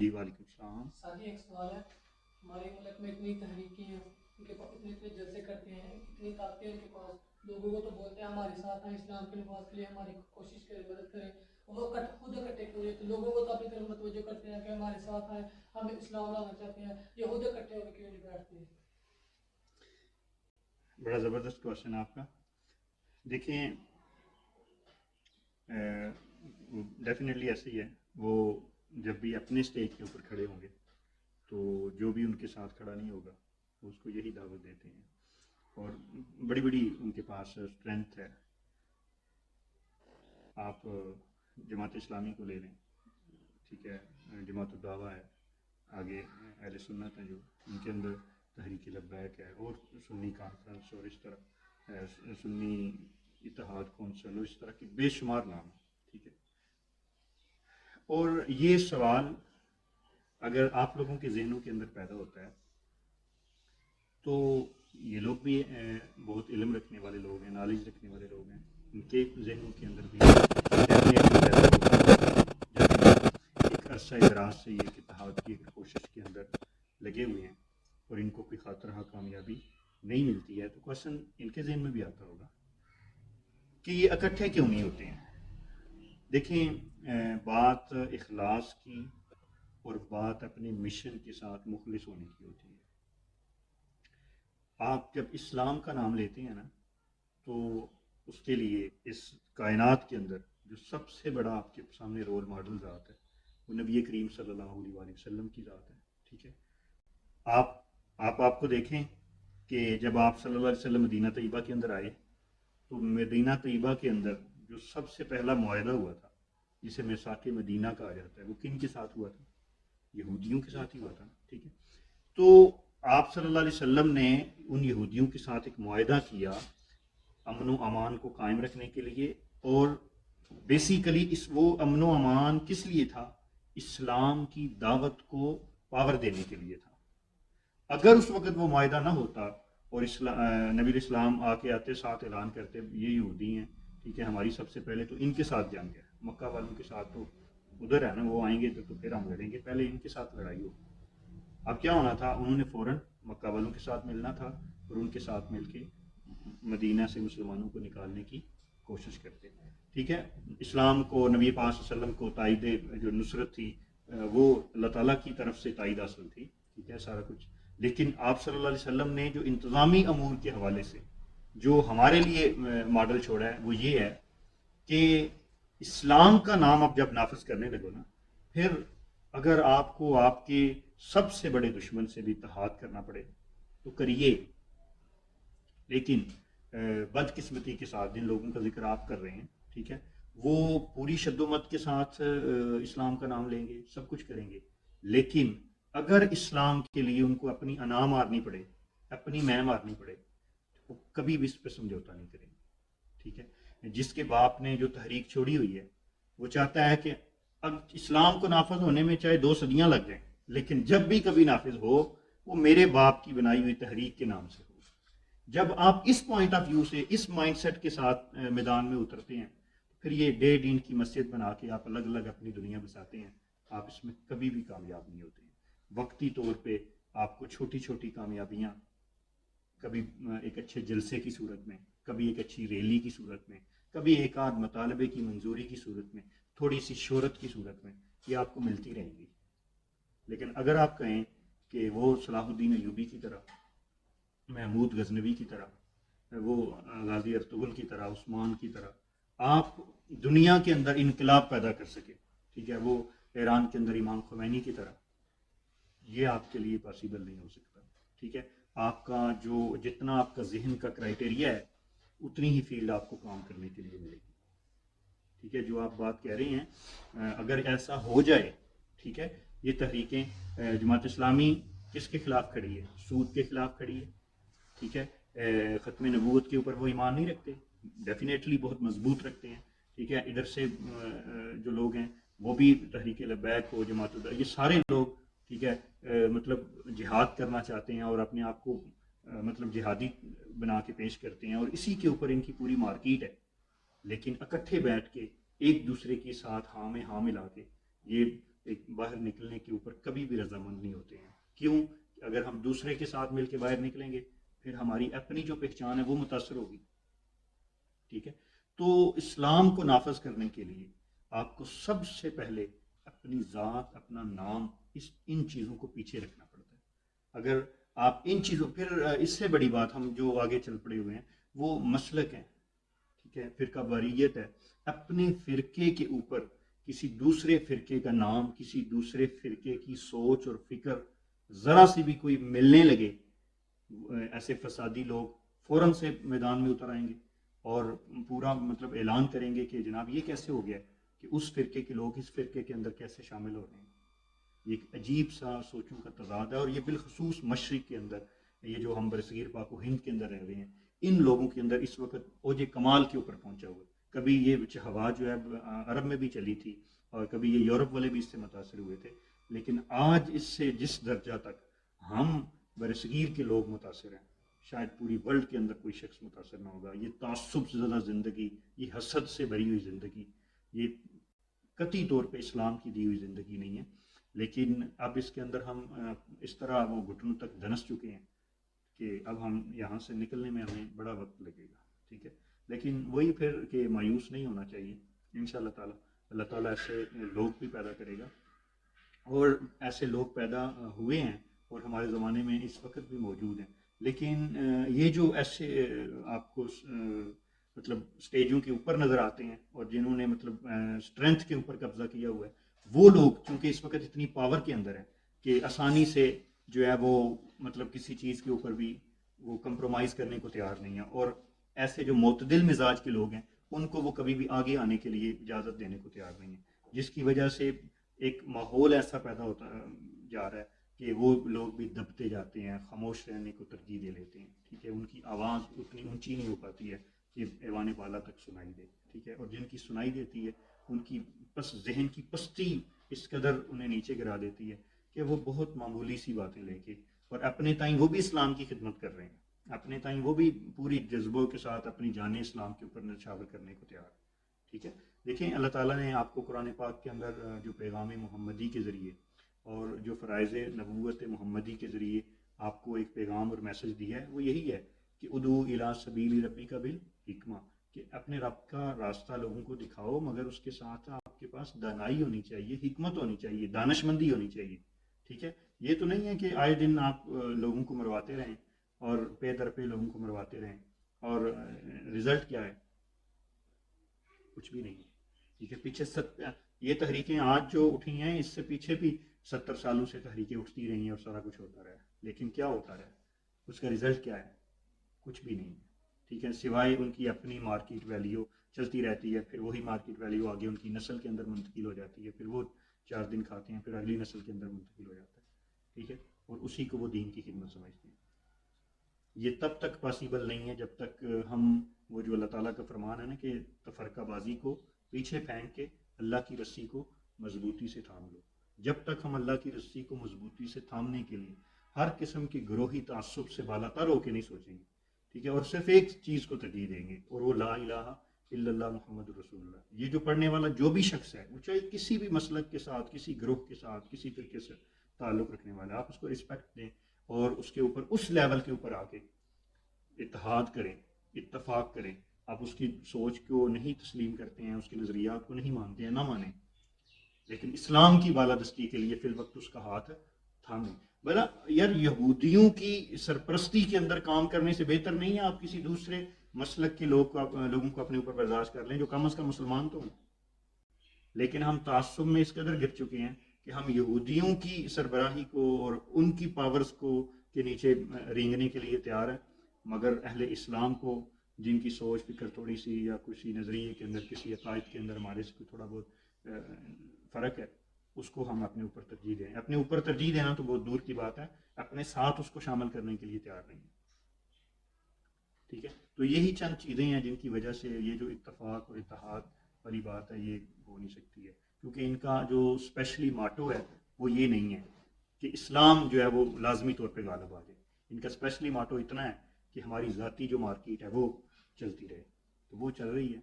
جی وعلیکم السلام. ساتھی ایک سوال ہے. ہمارے ملک میں اتنی تحریکی ہیں, ان کے پاس اتنے جلسے کرتے ہیں, اتنی طاقتیں ان کے پاس, لوگوں کو تو بولتے ہیں ہمارے ساتھ ہیں, اسلام کے نفاذ کے لیے ہماری کوشش کریں, مدد کریں. وہ خود اکٹھے کیوں ہوئے, تو لوگوں کو تو اپنی طرف متوجہ کرتے ہیں کہ ہمارے ساتھ ہیں, ہم اسلام لانا چاہتے ہیں, یہ خود اکٹھے ہو کے کیوں نہیں بیٹھتے ہیں؟ بڑا زبردست کوشچن آپ کا. دیکھیں ڈیفینیٹلی ایسے ہی ہے. وہ جب بھی اپنے اسٹیج کے اوپر کھڑے ہوں گے تو جو بھی ان کے ساتھ کھڑا نہیں ہوگا وہ اس کو یہی دعوت دیتے ہیں, اور بڑی بڑی ان کے پاس اسٹرینتھ ہے. آپ جماعت اسلامی کو لے لیں, ٹھیک ہے, جماعت الدعوہ ہے, آگے اہل سنت ہیں جو ان کے اندر تحریک لبیک ہے, اور سنی کانفرنس, اور اس طرح سنی اتحاد کونسل, اور اس طرح کے بے شمار نام ہیں, ٹھیک ہے. اور یہ سوال اگر آپ لوگوں کے ذہنوں کے اندر پیدا ہوتا ہے تو یہ لوگ بھی بہت علم رکھنے والے لوگ ہیں, نالج رکھنے والے لوگ ہیں, ان کے ذہنوں کے اندر بھی پیدا ہوتا ہے. جب ایک عرصہ دراز سے یہ اتحاد کی ایک کوشش کے اندر لگے ہوئے ہیں اور ان کو کوئی خاطرہ کامیابی نہیں ملتی ہے, تو کوشچن ان کے ذہن میں بھی آتا ہوگا کہ یہ اکٹھے کیوں نہیں ہوتے ہیں. دیکھیں بات اخلاص کی اور بات اپنے مشن کے ساتھ مخلص ہونے کی ہوتی ہے. آپ جب اسلام کا نام لیتے ہیں نا, تو اس کے لیے اس کائنات کے اندر جو سب سے بڑا آپ کے سامنے رول ماڈل ذات ہے وہ نبی کریم صلی اللہ علیہ وآلہ وسلم کی ذات ہے, ٹھیک ہے. آپ کو دیکھیں کہ جب آپ صلی اللہ علیہ وسلم مدینہ طیبہ کے اندر آئے تو مدینہ طیبہ کے اندر جو سب سے پہلا معاہدہ ہوا تھا, جسے میثاق مدینہ کہا جاتا ہے, وہ کن کے ساتھ ہوا تھا؟ یہودیوں کے ساتھ ہی ہوا تھا, ٹھیک ہے. تو آپ صلی اللہ علیہ وسلم نے ان یہودیوں کے ساتھ ایک معاہدہ کیا امن و امان کو قائم رکھنے کے لیے, اور بیسیکلی وہ امن و امان کس لیے تھا؟ اسلام کی دعوت کو پاور دینے کے لیے تھا. اگر اس وقت وہ معاہدہ نہ ہوتا اور نبی اسلام آتے ساتھ اعلان کرتے یہ یہودی ہیں, ٹھیک ہے, ہماری سب سے پہلے تو ان کے ساتھ جنگ ہے, مکہ والوں کے ساتھ تو ادھر ہے نا, وہ آئیں گے تو پھر ہم لڑیں گے, پہلے ان کے ساتھ لڑائی ہو. اب کیا ہونا تھا, انہوں نے فوراً مکہ والوں کے ساتھ ملنا تھا اور ان کے ساتھ مل کے مدینہ سے مسلمانوں کو نکالنے کی کوشش کرتے, ٹھیک ہے. اسلام کو, نبی پاک صلی اللہ علیہ وسلم کو تائید جو نصرت تھی وہ اللہ تعالیٰ کی طرف سے تائید حاصل تھی, ٹھیک ہے, سارا کچھ. لیکن آپ صلی اللہ علیہ وسلم نے جو انتظامی امور کے حوالے سے جو ہمارے لیے ماڈل چھوڑا ہے وہ یہ ہے کہ اسلام کا نام اب جب نافذ کرنے لگو نا, پھر اگر آپ کو آپ کے سب سے بڑے دشمن سے بھی اتحاد کرنا پڑے تو کریے. لیکن بدقسمتی کے ساتھ جن لوگوں کا ذکر آپ کر رہے ہیں, ٹھیک ہے, وہ پوری شد و مت کے ساتھ اسلام کا نام لیں گے, سب کچھ کریں گے, لیکن اگر اسلام کے لیے ان کو اپنی انا مارنی پڑے, اپنی میں مارنی پڑے, تو وہ کبھی بھی اس پہ سمجھوتا نہیں کریں گے, ٹھیک ہے. جس کے باپ نے جو تحریک چھوڑی ہوئی ہے وہ چاہتا ہے کہ اب اسلام کو نافذ ہونے میں چاہے 2 صدیاں لگ جائیں, لیکن جب بھی کبھی نافذ ہو وہ میرے باپ کی بنائی ہوئی تحریک کے نام سے ہو. جب آپ اس پوائنٹ آف ویو سے, اس مائنڈ سیٹ کے ساتھ میدان میں اترتے ہیں, پھر یہ 1.5 انچ کی مسجد بنا کے آپ الگ الگ اپنی دنیا بساتے ہیں, آپ اس میں کبھی بھی کامیاب نہیں ہوتے ہیں. وقتی طور پہ آپ کو چھوٹی چھوٹی کامیابیاں, کبھی ایک اچھے جلسے کی صورت میں, کبھی ایک اچھی ریلی کی صورت میں, کبھی ایک آدھ مطالبے کی منظوری کی صورت میں, تھوڑی سی شہرت کی صورت میں, یہ آپ کو ملتی رہیں گی. لیکن اگر آپ کہیں کہ وہ صلاح الدین ایوبی کی طرح, محمود غزنوی کی طرح, وہ غازی ارطغرل کی طرح, عثمان کی طرح آپ دنیا کے اندر انقلاب پیدا کر سکے, ٹھیک ہے, وہ ایران کے اندر امام خمینی کی طرح, یہ آپ کے لیے پاسبل نہیں ہو سکتا, ٹھیک ہے. آپ کا جو جتنا آپ کا ذہن کا کرائٹیریا ہے اتنی ہی فیلڈ آپ کو کام کرنے کے لیے ملے گی, ٹھیک ہے. جو آپ بات کہہ رہے ہیں اگر ایسا ہو جائے, ٹھیک ہے, یہ تحریکیں جماعت اسلامی کس کے خلاف کھڑی ہے؟ سود کے خلاف کھڑی ہے, ٹھیک ہے. ختم نبوت کے اوپر وہ ایمان نہیں رکھتے, ڈیفینیٹلی بہت مضبوط رکھتے ہیں, ٹھیک ہے. ادھر سے جو لوگ ہیں وہ بھی تحریک لبیک ہو, جماعت الدعوہ, یہ سارے لوگ, ٹھیک ہے, مطلب جہاد کرنا چاہتے ہیں اور اپنے آپ کو مطلب جہادی بنا کے پیش کرتے ہیں, اور اسی کے اوپر ان کی پوری مارکیٹ ہے. لیکن اکٹھے بیٹھ کے ایک دوسرے کے ساتھ ہاں میں ہاں ملا کے یہ ایک باہر نکلنے کے اوپر کبھی بھی رضامند نہیں ہوتے ہیں. کیوں؟ اگر ہم دوسرے کے ساتھ مل کے باہر نکلیں گے پھر ہماری اپنی جو پہچان ہے وہ متاثر ہوگی. ٹھیک ہے. تو اسلام کو نافذ کرنے کے لیے آپ کو سب سے پہلے اپنی ذات، اپنا نام، ان چیزوں کو پیچھے رکھنا پڑتا ہے. اگر آپ ان چیزوں، پھر اس سے بڑی بات ہم جو آگے چل پڑے ہوئے ہیں وہ مسلک ہیں. ٹھیک ہے. فرقہ واریت ہے. اپنے فرقے کے اوپر کسی دوسرے فرقے کا نام، کسی دوسرے فرقے کی سوچ اور فکر ذرا سی بھی کوئی ملنے لگے، ایسے فسادی لوگ فوراً سے میدان میں اتر آئیں گے اور پورا مطلب اعلان کریں گے کہ جناب یہ کیسے ہو گیا کہ اس فرقے کے لوگ اس فرقے کے اندر کیسے شامل ہو رہے ہیں. یہ ایک عجیب سا سوچوں کا تضاد ہے. اور یہ بالخصوص مشرق کے اندر، یہ جو ہم برصغیر پاک و ہند کے اندر رہ رہے ہیں، ان لوگوں کے اندر اس وقت اوج کمال کے اوپر پہنچا ہوا ہے. کبھی یہ ہوا جو ہے عرب میں بھی چلی تھی اور کبھی یہ یورپ والے بھی اس سے متاثر ہوئے تھے، لیکن آج اس سے جس درجہ تک ہم برصغیر کے لوگ متاثر ہیں شاید پوری ورلڈ کے اندر کوئی شخص متاثر نہ ہوگا. یہ تعصب سے زیادہ زندگی، یہ حسد سے بھری ہوئی زندگی، یہ قطعی طور پہ اسلام کی دی ہوئی زندگی نہیں ہے. لیکن اب اس کے اندر ہم اس طرح وہ گھٹنوں تک دھنس چکے ہیں کہ اب ہم یہاں سے نکلنے میں ہمیں بڑا وقت لگے گا. ٹھیک ہے. لیکن وہی پھر کہ مایوس نہیں ہونا چاہیے. انشاءاللہ تعالیٰ اللہ تعالیٰ ایسے لوگ بھی پیدا کرے گا، اور ایسے لوگ پیدا ہوئے ہیں اور ہمارے زمانے میں اس وقت بھی موجود ہیں. لیکن یہ جو ایسے آپ کو مطلب سٹیجوں کے اوپر نظر آتے ہیں اور جنہوں نے مطلب اسٹرینتھ کے اوپر قبضہ کیا ہوا ہے، وہ لوگ چونکہ اس وقت اتنی پاور کے اندر ہیں کہ آسانی سے جو ہے وہ مطلب کسی چیز کے اوپر بھی وہ کمپرومائز کرنے کو تیار نہیں ہیں. اور ایسے جو معتدل مزاج کے لوگ ہیں ان کو وہ کبھی بھی آگے آنے کے لیے اجازت دینے کو تیار نہیں ہیں، جس کی وجہ سے ایک ماحول ایسا پیدا ہوتا جا رہا ہے کہ وہ لوگ بھی دبتے جاتے ہیں، خاموش رہنے کو ترجیح دے لیتے ہیں. ٹھیک ہے. ان کی آواز اتنی اونچی نہیں ہو پاتی ہے کہ ایوان بالا تک سنائی دے. ٹھیک ہے. اور جن کی سنائی دیتی ہے ان کی بس ذہن کی پستی اس قدر انہیں نیچے گرا دیتی ہے کہ وہ بہت معمولی سی باتیں لے کے، اور اپنے تائیں وہ بھی اسلام کی خدمت کر رہے ہیں، اپنے تائیں وہ بھی پوری جذبوں کے ساتھ اپنی جان اسلام کے اوپر نچھاور کرنے کو تیار. ٹھیک ہے. دیکھیں اللہ تعالیٰ نے آپ کو قرآن پاک کے اندر جو پیغام محمدی کے ذریعے اور جو فرائض نبوت محمدی کے ذریعے آپ کو ایک پیغام اور میسج دیا ہے وہ یہی ہے کہ ادعو الی سبیل ربک بالحکمہ، کہ اپنے رب کا راستہ لوگوں کو دکھاؤ، مگر اس کے ساتھ آپ کے پاس دانائی ہونی چاہیے، حکمت ہونی چاہیے، دانش مندی ہونی چاہیے. ٹھیک ہے. یہ تو نہیں ہے کہ آئے دن آپ لوگوں کو مرواتے رہیں اور پے در پہ لوگوں کو مرواتے رہیں اور رزلٹ کیا ہے؟ کچھ بھی نہیں ہے. ٹھیک ہے. پیچھے یہ تحریکیں آج جو اٹھی ہیں اس سے پیچھے بھی 70 سالوں سے تحریکیں اٹھتی رہی ہیں اور سارا کچھ ہوتا رہا ہے، لیکن کیا ہوتا رہا؟ اس کا رزلٹ کیا ہے؟ کچھ بھی نہیں ہے. ٹھیک ہے. سوائے ان کی اپنی مارکیٹ ویلیو چلتی رہتی ہے، پھر وہی مارکیٹ ویلیو آگے ان کی نسل کے اندر منتقل ہو جاتی ہے، پھر وہ 4 دن کھاتے ہیں، پھر اگلی نسل کے اندر منتقل ہو جاتا ہے. ٹھیک ہے. اور اسی کو وہ دین کی خدمت سمجھتے ہیں. یہ تب تک پاسبل نہیں ہے جب تک ہم وہ جو اللہ تعالیٰ کا فرمان ہے نا کہ تفرقہ بازی کو پیچھے پھینک کے اللہ کی رسی کو مضبوطی سے تھام لو. جب تک ہم اللہ کی رسی کو مضبوطی سے تھامنے کے لیے ہر قسم کی گروہی تعصب سے بالا تر ہو کے نہیں سوچیں گے، ٹھیک ہے، اور صرف ایک چیز کو ترجیح دیں گے اور وہ لا الہ الا اللہ محمد رسول اللہ. یہ جو پڑھنے والا جو بھی شخص ہے، وہ چاہے کسی بھی مسلک کے ساتھ، کسی گروہ کے ساتھ، کسی فرقے سے تعلق رکھنے والا، آپ اس کو رسپیکٹ دیں اور اس کے اوپر اس لیول کے اوپر آ کے اتحاد کریں، اتفاق کریں. آپ اس کی سوچ کو نہیں تسلیم کرتے ہیں، اس کے نظریات کو نہیں مانتے ہیں، نہ مانیں، لیکن اسلام کی بالادستی کے لیے فی الوقت اس کا ہاتھ تھامیں. بلا یار یہودیوں کی سرپرستی کے اندر کام کرنے سے بہتر نہیں ہے آپ کسی دوسرے مسلک کے لوگوں کو اپنے اوپر برداشت کر لیں جو کم از کم مسلمان تو ہوں. لیکن ہم تعصب میں اس قدر گر چکے ہیں کہ ہم یہودیوں کی سربراہی کو اور ان کی پاورز کو کے نیچے رینگنے کے لیے تیار ہیں، مگر اہل اسلام کو جن کی سوچ فکر تھوڑی سی یا کسی نظریے کے اندر، کسی عقائد کے اندر ہمارے سے تھوڑا بہت فرق ہے، اس کو ہم اپنے اوپر ترجیح دیں. اپنے اوپر ترجیح دینا تو بہت دور کی بات ہے، اپنے ساتھ اس کو شامل کرنے کے لیے تیار نہیں ہے. ٹھیک ہے. تو یہی چند چیزیں ہیں جن کی وجہ سے یہ جو اتفاق اور اتحاد والی بات ہے یہ ہو نہیں سکتی ہے، کیونکہ ان کا جو اسپیشلی ماٹو ہے وہ یہ نہیں ہے کہ اسلام جو ہے وہ لازمی طور پہ غالب آ جائے. ان کا اسپیشلی ماٹو اتنا ہے کہ ہماری ذاتی جو مارکیٹ ہے وہ چلتی رہے، تو وہ چل رہی ہے.